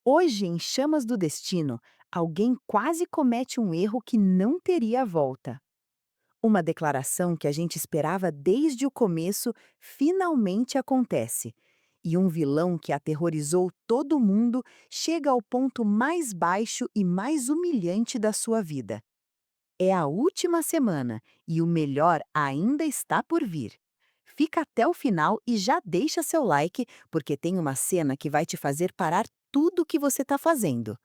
Hoje, em Chamas do Destino, alguém quase comete um erro que não teria volta. Uma declaração que a gente esperava desde o começo finalmente acontece. E um vilão que aterrorizou todo mundo chega ao ponto mais baixo e mais humilhante da sua vida. É a última semana e o melhor ainda está por vir. Fica até o final e já deixa seu like, porque tem uma cena que vai te fazer parar tudo o que você está fazendo.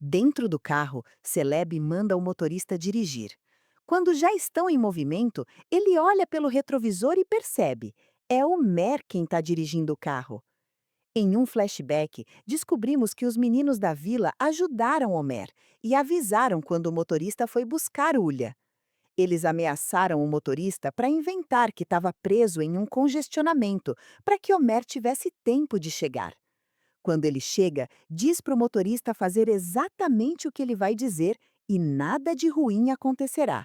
Dentro do carro, Celeb manda o motorista dirigir. Quando já estão em movimento, ele olha pelo retrovisor e percebe: é o Mer quem está dirigindo o carro. Em um flashback, descobrimos que os meninos da vila ajudaram Homer e avisaram quando o motorista foi buscar Ulha. Eles ameaçaram o motorista para inventar que estava preso em um congestionamento, para que Homer tivesse tempo de chegar. Quando ele chega, diz para o motorista fazer exatamente o que ele vai dizer e nada de ruim acontecerá.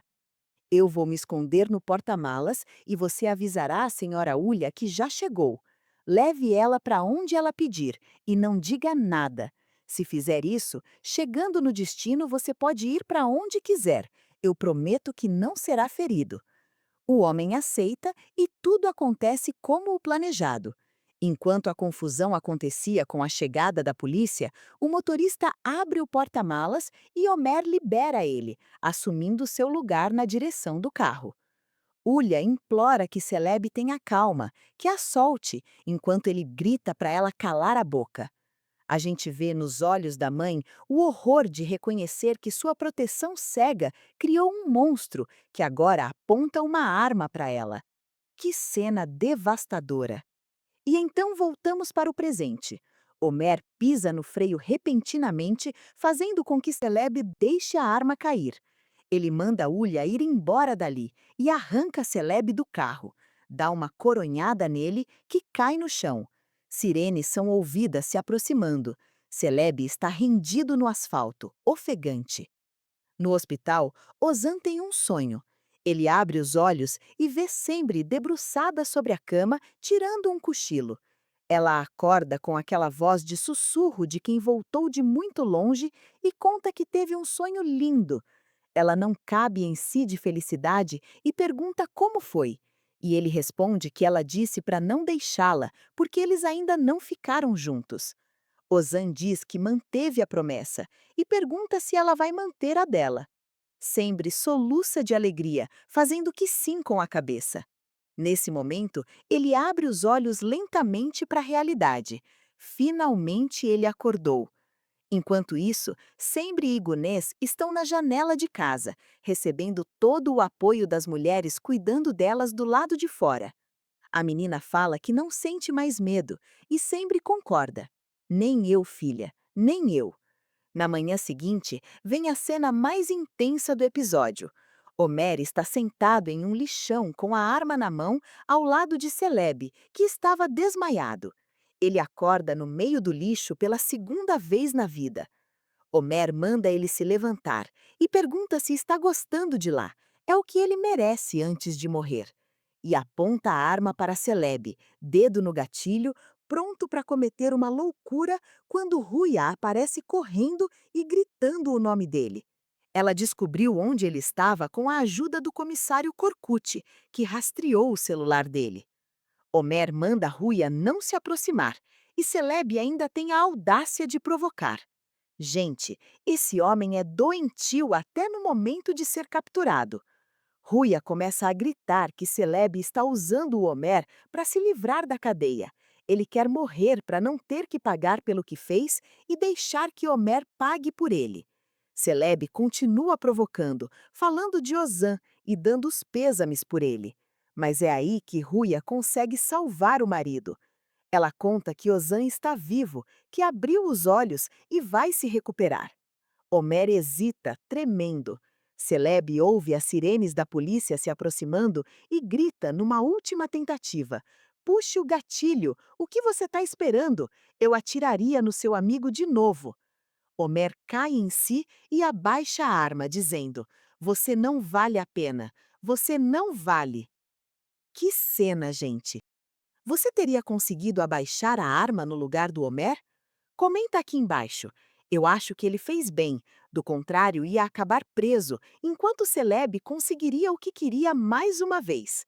Eu vou me esconder no porta-malas e você avisará a senhora Ulha que já chegou. Leve ela para onde ela pedir e não diga nada. Se fizer isso, chegando no destino você pode ir para onde quiser. Eu prometo que não será ferido. O homem aceita e tudo acontece como o planejado. Enquanto a confusão acontecia com a chegada da polícia, o motorista abre o porta-malas e Homer libera ele, assumindo seu lugar na direção do carro. Ulha implora que Celeb tenha calma, que a solte, enquanto ele grita para ela calar a boca. A gente vê nos olhos da mãe o horror de reconhecer que sua proteção cega criou um monstro que agora aponta uma arma para ela. Que cena devastadora! E então voltamos para o presente. Homer pisa no freio repentinamente, fazendo com que Celeb deixe a arma cair. Ele manda Ulha ir embora dali e arranca Celeb do carro. Dá uma coronhada nele que cai no chão. Sirenes são ouvidas se aproximando. Celeb está rendido no asfalto, ofegante. No hospital, Ozan tem um sonho. Ele abre os olhos e vê Sempre debruçada sobre a cama, tirando um cochilo. Ela acorda com aquela voz de sussurro de quem voltou de muito longe e conta que teve um sonho lindo. Ela não cabe em si de felicidade e pergunta como foi. E ele responde que ela disse para não deixá-la, porque eles ainda não ficaram juntos. Ozan diz que manteve a promessa e pergunta se ela vai manter a dela. Sempre soluça de alegria, fazendo que sim com a cabeça. Nesse momento, ele abre os olhos lentamente para a realidade. Finalmente ele acordou. Enquanto isso, Sempre e Gunês estão na janela de casa, recebendo todo o apoio das mulheres cuidando delas do lado de fora. A menina fala que não sente mais medo e Sempre concorda. Nem eu, filha, nem eu. Na manhã seguinte, vem a cena mais intensa do episódio. Homer está sentado em um lixão com a arma na mão ao lado de Celeb, que estava desmaiado. Ele acorda no meio do lixo pela segunda vez na vida. Homer manda ele se levantar e pergunta se está gostando de lá. É o que ele merece antes de morrer. E aponta a arma para Celeb, dedo no gatilho, pronto para cometer uma loucura quando Ruia aparece correndo e gritando o nome dele. Ela descobriu onde ele estava com a ajuda do comissário Corcute, que rastreou o celular dele. Homer manda Ruia não se aproximar e Celeb ainda tem a audácia de provocar. Gente, esse homem é doentio até no momento de ser capturado. Ruia começa a gritar que Celeb está usando o Homer para se livrar da cadeia. Ele quer morrer para não ter que pagar pelo que fez e deixar que Homer pague por ele. Celeb continua provocando, falando de Ozan e dando os pêsames por ele. Mas é aí que Ruia consegue salvar o marido. Ela conta que Ozan está vivo, que abriu os olhos e vai se recuperar. Homer hesita, tremendo. Celeb ouve as sirenes da polícia se aproximando e grita numa última tentativa. Puxe o gatilho! O que você está esperando? Eu atiraria no seu amigo de novo. Homer cai em si e abaixa a arma, dizendo: Você não vale a pena. Você não vale. Que cena, gente! Você teria conseguido abaixar a arma no lugar do Homer? Comenta aqui embaixo. Eu acho que ele fez bem. Do contrário, ia acabar preso, enquanto Celeb conseguiria o que queria mais uma vez.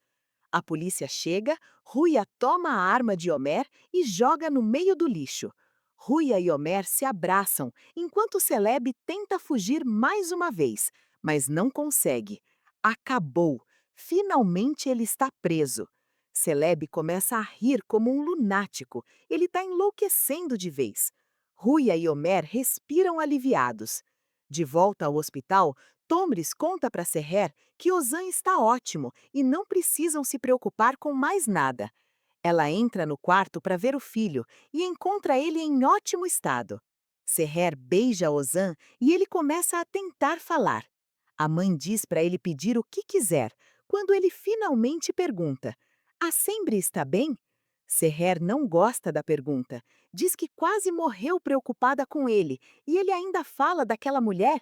A polícia chega, Ruia toma a arma de Homer e joga no meio do lixo. Ruia e Homer se abraçam, enquanto Celeb tenta fugir mais uma vez, mas não consegue. Acabou. Finalmente ele está preso. Celeb começa a rir como um lunático. Ele está enlouquecendo de vez. Ruia e Homer respiram aliviados. De volta ao hospital, Tomris conta para Serrer que Ozan está ótimo e não precisam se preocupar com mais nada. Ela entra no quarto para ver o filho e encontra ele em ótimo estado. Serrer beija Ozan e ele começa a tentar falar. A mãe diz para ele pedir o que quiser, quando ele finalmente pergunta: "A Sembre está bem?" Serrer não gosta da pergunta. Diz que quase morreu preocupada com ele e ele ainda fala daquela mulher.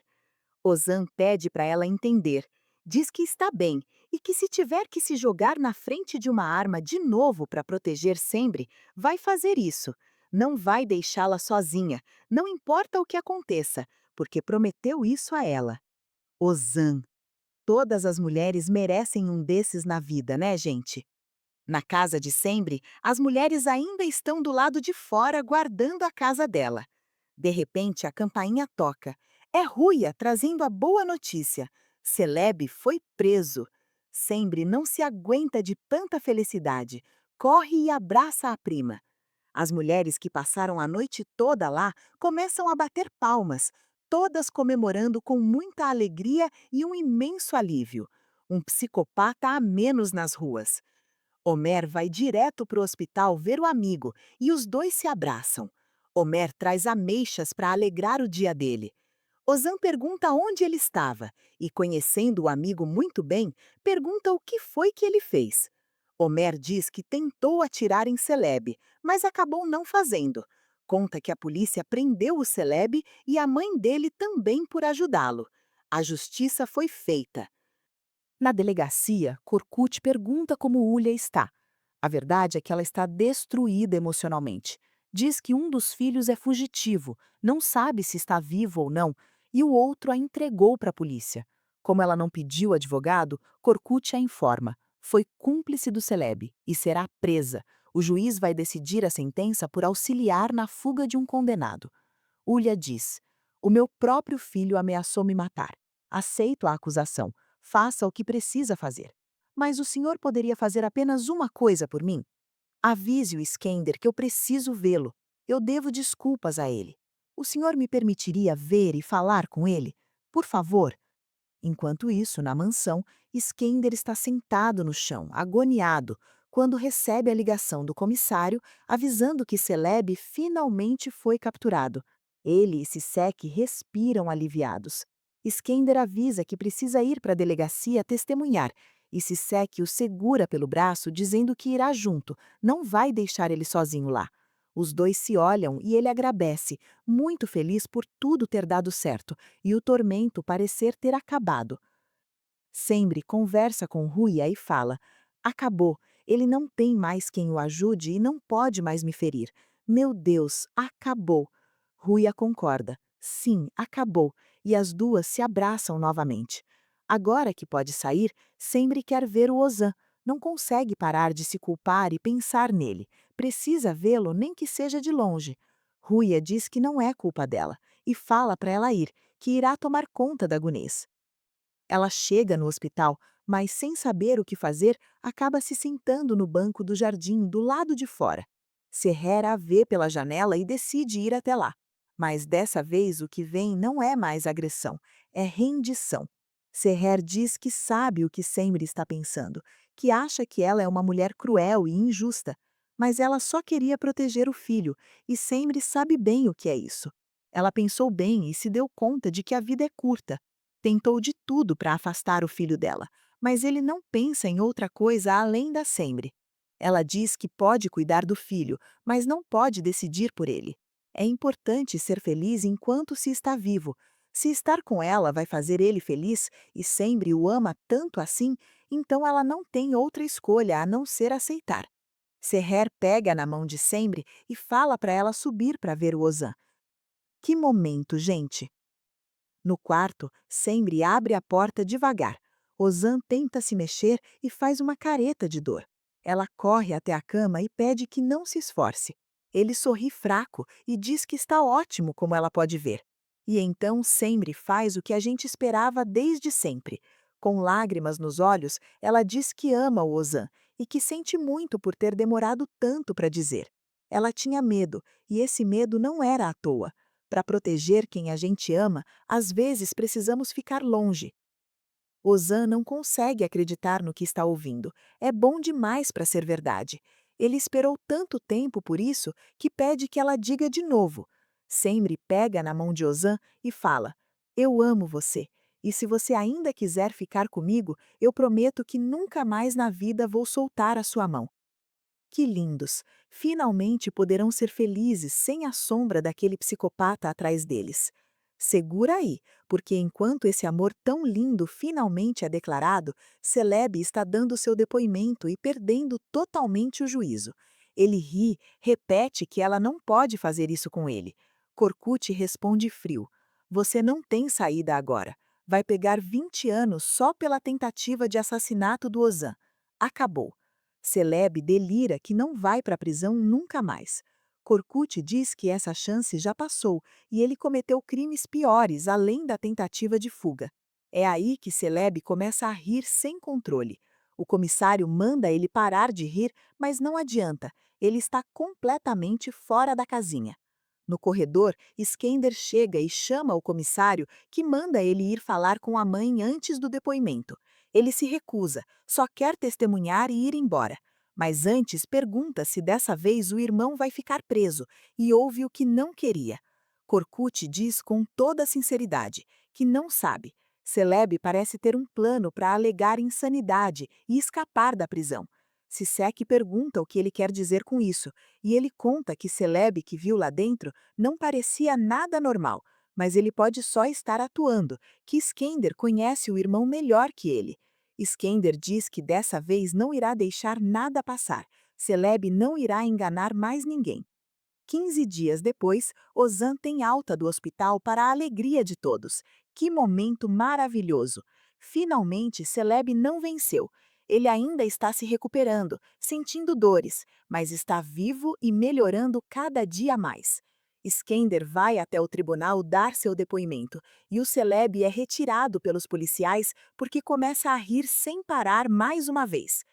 Ozan pede para ela entender. Diz que está bem e que se tiver que se jogar na frente de uma arma de novo para proteger Sembre, vai fazer isso. Não vai deixá-la sozinha, não importa o que aconteça, porque prometeu isso a ela. Ozan. Todas as mulheres merecem um desses na vida, né, gente? Na casa de Sembre, as mulheres ainda estão do lado de fora guardando a casa dela. De repente, a campainha toca. É Ruia trazendo a boa notícia. Celeb foi preso. Sembre não se aguenta de tanta felicidade. Corre e abraça a prima. As mulheres que passaram a noite toda lá começam a bater palmas, todas comemorando com muita alegria e um imenso alívio. Um psicopata a menos nas ruas. Homer vai direto para o hospital ver o amigo e os dois se abraçam. Homer traz ameixas para alegrar o dia dele. Ozan pergunta onde ele estava e, conhecendo o amigo muito bem, pergunta o que foi que ele fez. Homer diz que tentou atirar em Celeb, mas acabou não fazendo. Conta que a polícia prendeu o Celeb e a mãe dele também por ajudá-lo. A justiça foi feita. Na delegacia, Corkut pergunta como Ulha está. A verdade é que ela está destruída emocionalmente. Diz que um dos filhos é fugitivo, não sabe se está vivo ou não, e o outro a entregou para a polícia. Como ela não pediu advogado, Corkut a informa. Foi cúmplice do Celeb e será presa. O juiz vai decidir a sentença por auxiliar na fuga de um condenado. Ulha diz: "O meu próprio filho ameaçou me matar. Aceito a acusação. Faça o que precisa fazer. Mas o senhor poderia fazer apenas uma coisa por mim? Avise o Skender que eu preciso vê-lo. Eu devo desculpas a ele. O senhor me permitiria ver e falar com ele? Por favor." Enquanto isso, na mansão, Skender está sentado no chão, agoniado, quando recebe a ligação do comissário avisando que Celeb finalmente foi capturado. Ele e Sisek respiram aliviados. Skender avisa que precisa ir para a delegacia testemunhar, e Sisek o segura pelo braço dizendo que irá junto, não vai deixar ele sozinho lá. Os dois se olham e ele agradece, muito feliz por tudo ter dado certo e o tormento parecer ter acabado. Sembre conversa com Ruia e fala: "Acabou. Ele não tem mais quem o ajude e não pode mais me ferir. Meu Deus, acabou." Ruia concorda. Sim, acabou. E as duas se abraçam novamente. Agora que pode sair, Sembre quer ver o Ozan. Não consegue parar de se culpar e pensar nele. Precisa vê-lo, nem que seja de longe. Ruia diz que não é culpa dela e fala para ela ir, que irá tomar conta da Gunês. Ela chega no hospital, mas sem saber o que fazer, acaba se sentando no banco do jardim do lado de fora. Serrer a vê pela janela e decide ir até lá. Mas dessa vez o que vem não é mais agressão, é rendição. Serrer diz que sabe o que Sembre está pensando, que acha que ela é uma mulher cruel e injusta. Mas ela só queria proteger o filho, e Sembre sabe bem o que é isso. Ela pensou bem e se deu conta de que a vida é curta. Tentou de tudo para afastar o filho dela, mas ele não pensa em outra coisa além da Sembre. Ela diz que pode cuidar do filho, mas não pode decidir por ele. É importante ser feliz enquanto se está vivo. Se estar com ela vai fazer ele feliz e Sembre o ama tanto assim, então ela não tem outra escolha a não ser aceitar. Serrer pega na mão de Sembre e fala para ela subir para ver o Ozan. Que momento, gente! No quarto, Sembre abre a porta devagar. Ozan tenta se mexer e faz uma careta de dor. Ela corre até a cama e pede que não se esforce. Ele sorri fraco e diz que está ótimo, como ela pode ver. E então Sembre faz o que a gente esperava desde sempre. Com lágrimas nos olhos, ela diz que ama o Ozan e que sente muito por ter demorado tanto para dizer. Ela tinha medo, e esse medo não era à toa. Para proteger quem a gente ama, às vezes precisamos ficar longe. Ozan não consegue acreditar no que está ouvindo. É bom demais para ser verdade. Ele esperou tanto tempo por isso que pede que ela diga de novo. Sembre pega na mão de Ozan e fala: Eu amo você. E se você ainda quiser ficar comigo, eu prometo que nunca mais na vida vou soltar a sua mão. Que lindos! Finalmente poderão ser felizes sem a sombra daquele psicopata atrás deles. Segura aí, porque enquanto esse amor tão lindo finalmente é declarado, Celeb está dando seu depoimento e perdendo totalmente o juízo. Ele ri, repete que ela não pode fazer isso com ele. Corkut responde frio: Você não tem saída agora. Vai pegar 20 anos só pela tentativa de assassinato do Ozan. Acabou. Celeb delira que não vai para a prisão nunca mais. Corkut diz que essa chance já passou e ele cometeu crimes piores além da tentativa de fuga. É aí que Celeb começa a rir sem controle. O comissário manda ele parar de rir, mas não adianta, ele está completamente fora da casinha. No corredor, Skender chega e chama o comissário, que manda ele ir falar com a mãe antes do depoimento. Ele se recusa, só quer testemunhar e ir embora. Mas antes pergunta se dessa vez o irmão vai ficar preso e ouve o que não queria. Corkut diz com toda sinceridade que não sabe. Celeb parece ter um plano para alegar insanidade e escapar da prisão. Sisek pergunta o que ele quer dizer com isso, e ele conta que Celeb que viu lá dentro não parecia nada normal, mas ele pode só estar atuando, que Skender conhece o irmão melhor que ele. Skender diz que dessa vez não irá deixar nada passar. Celeb não irá enganar mais ninguém. 15 dias depois, Ozan tem alta do hospital para a alegria de todos. Que momento maravilhoso! Finalmente, Celeb não venceu. Ele ainda está se recuperando, sentindo dores, mas está vivo e melhorando cada dia mais. Skender vai até o tribunal dar seu depoimento e o Celeb é retirado pelos policiais porque começa a rir sem parar mais uma vez.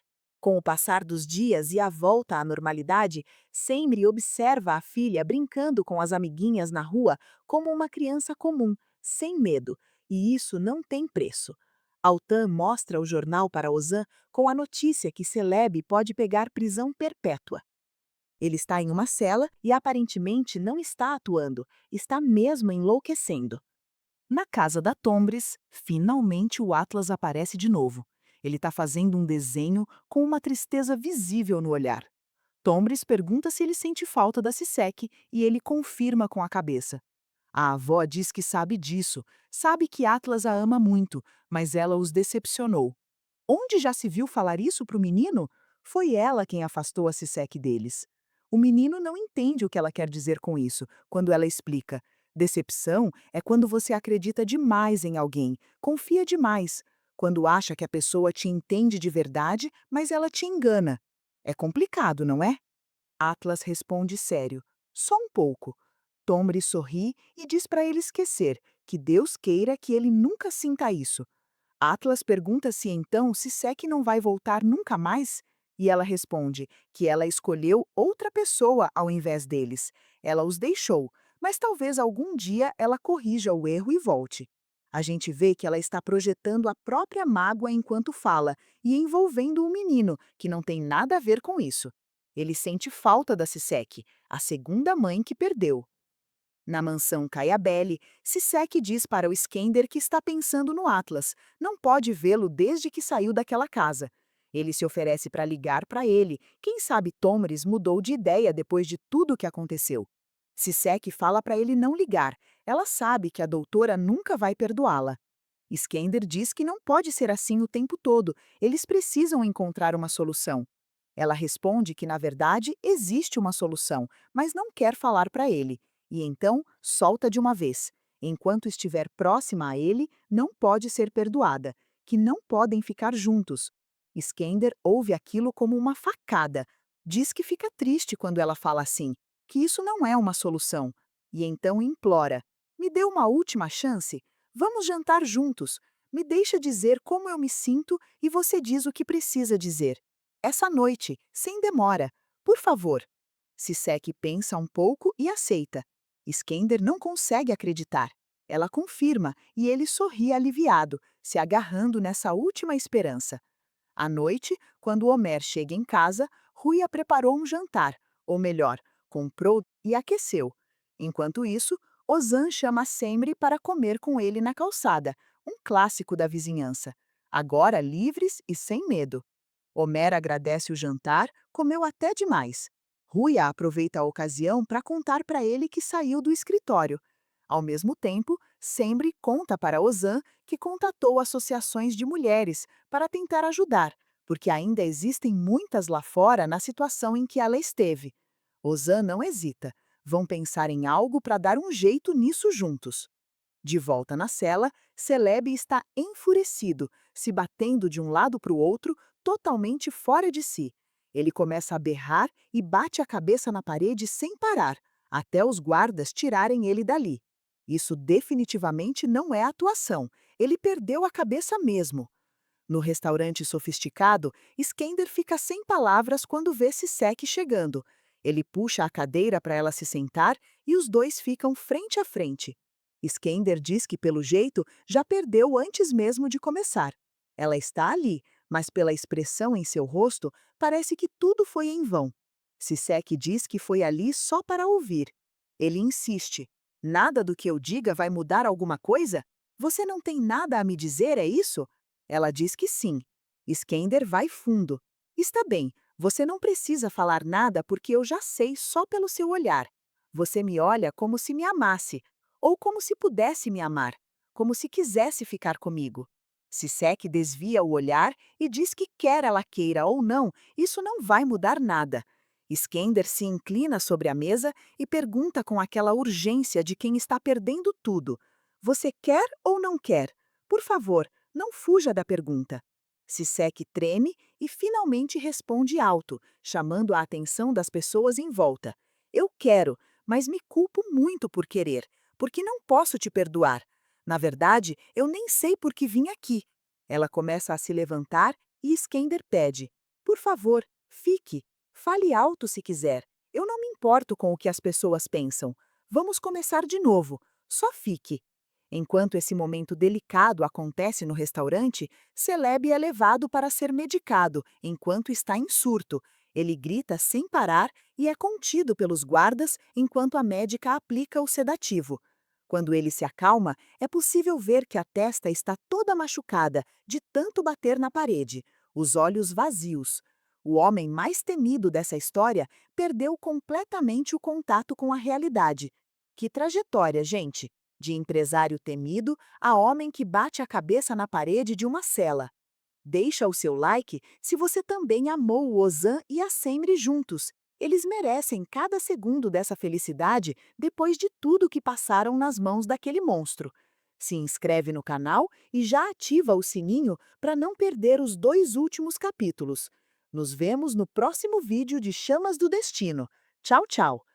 Com o passar dos dias e a volta à normalidade, Semri observa a filha brincando com as amiguinhas na rua como uma criança comum, sem medo, e isso não tem preço. Altan mostra o jornal para Ozan com a notícia que Celeb pode pegar prisão perpétua. Ele está em uma cela e aparentemente não está atuando, está mesmo enlouquecendo. Na casa da Tombres, finalmente o Atlas aparece de novo. Ele está fazendo um desenho com uma tristeza visível no olhar. Tombres pergunta se ele sente falta da Sisek e ele confirma com a cabeça. A avó diz que sabe disso, sabe que Atlas a ama muito, mas ela os decepcionou. Onde já se viu falar isso para o menino? Foi ela quem afastou a Sisek deles. O menino não entende o que ela quer dizer com isso, quando ela explica. Decepção é quando você acredita demais em alguém, confia demais, quando acha que a pessoa te entende de verdade, mas ela te engana. É complicado, não é? Atlas responde sério. Só um pouco. Tomri sorri e diz para ele esquecer, que Deus queira que ele nunca sinta isso. Atlas pergunta se então Sisek não vai voltar nunca mais, e ela responde que ela escolheu outra pessoa ao invés deles. Ela os deixou, mas talvez algum dia ela corrija o erro e volte. A gente vê que ela está projetando a própria mágoa enquanto fala e envolvendo o menino, que não tem nada a ver com isso. Ele sente falta da Sisek, a segunda mãe que perdeu. Na mansão Caiabelli, Sisek diz para o Skender que está pensando no Atlas. Não pode vê-lo desde que saiu daquela casa. Ele se oferece para ligar para ele. Quem sabe Tomris mudou de ideia depois de tudo o que aconteceu. Sisek fala para ele não ligar. Ela sabe que a doutora nunca vai perdoá-la. Skender diz que não pode ser assim o tempo todo. Eles precisam encontrar uma solução. Ela responde que, na verdade, existe uma solução, mas não quer falar para ele. E então solta de uma vez. Enquanto estiver próxima a ele, não pode ser perdoada, que não podem ficar juntos. Skender ouve aquilo como uma facada. Diz que fica triste quando ela fala assim, que isso não é uma solução. E então implora: me dê uma última chance. Vamos jantar juntos. Me deixa dizer como eu me sinto e você diz o que precisa dizer. Essa noite, sem demora. Por favor. Sisek pensa um pouco e aceita. Skender não consegue acreditar. Ela confirma e ele sorri aliviado, se agarrando nessa última esperança. À noite, quando Homer chega em casa, Ruia preparou um jantar, ou melhor, comprou e aqueceu. Enquanto isso, Ozan chama Semri para comer com ele na calçada, um clássico da vizinhança. Agora livres e sem medo. Homer agradece o jantar, comeu até demais. Ruia aproveita a ocasião para contar para ele que saiu do escritório. Ao mesmo tempo, Sembre conta para Ozan que contatou associações de mulheres para tentar ajudar, porque ainda existem muitas lá fora na situação em que ela esteve. Ozan não hesita. Vão pensar em algo para dar um jeito nisso juntos. De volta na cela, Celeb está enfurecido, se batendo de um lado para o outro, totalmente fora de si. Ele começa a berrar e bate a cabeça na parede sem parar, até os guardas tirarem ele dali. Isso definitivamente não é atuação. Ele perdeu a cabeça mesmo. No restaurante sofisticado, Skender fica sem palavras quando vê Sisek chegando. Ele puxa a cadeira para ela se sentar e os dois ficam frente a frente. Skender diz que, pelo jeito, já perdeu antes mesmo de começar. Ela está ali, mas pela expressão em seu rosto, parece que tudo foi em vão. Sisek diz que foi ali só para ouvir. Ele insiste. Nada do que eu diga vai mudar alguma coisa? Você não tem nada a me dizer, é isso? Ela diz que sim. Skender vai fundo. Está bem, você não precisa falar nada porque eu já sei só pelo seu olhar. Você me olha como se me amasse, ou como se pudesse me amar, como se quisesse ficar comigo. Sisek desvia o olhar e diz que quer ela queira ou não, isso não vai mudar nada. Skender se inclina sobre a mesa e pergunta com aquela urgência de quem está perdendo tudo. Você quer ou não quer? Por favor, não fuja da pergunta. Sisek treme e finalmente responde alto, chamando a atenção das pessoas em volta. Eu quero, mas me culpo muito por querer, porque não posso te perdoar. Na verdade, eu nem sei por que vim aqui. Ela começa a se levantar e Skender pede: por favor, fique. Fale alto se quiser. Eu não me importo com o que as pessoas pensam. Vamos começar de novo. Só fique. Enquanto esse momento delicado acontece no restaurante, Celeb é levado para ser medicado, enquanto está em surto. Ele grita sem parar e é contido pelos guardas enquanto a médica aplica o sedativo. Quando ele se acalma, é possível ver que a testa está toda machucada de tanto bater na parede, os olhos vazios. O homem mais temido dessa história perdeu completamente o contato com a realidade. Que trajetória, gente! De empresário temido a homem que bate a cabeça na parede de uma cela. Deixa o seu like se você também amou o Ozan e a Semri juntos. Eles merecem cada segundo dessa felicidade depois de tudo que passaram nas mãos daquele monstro. Se inscreve no canal e já ativa o sininho para não perder os 2 últimos capítulos. Nos vemos no próximo vídeo de Chamas do Destino. Tchau, tchau!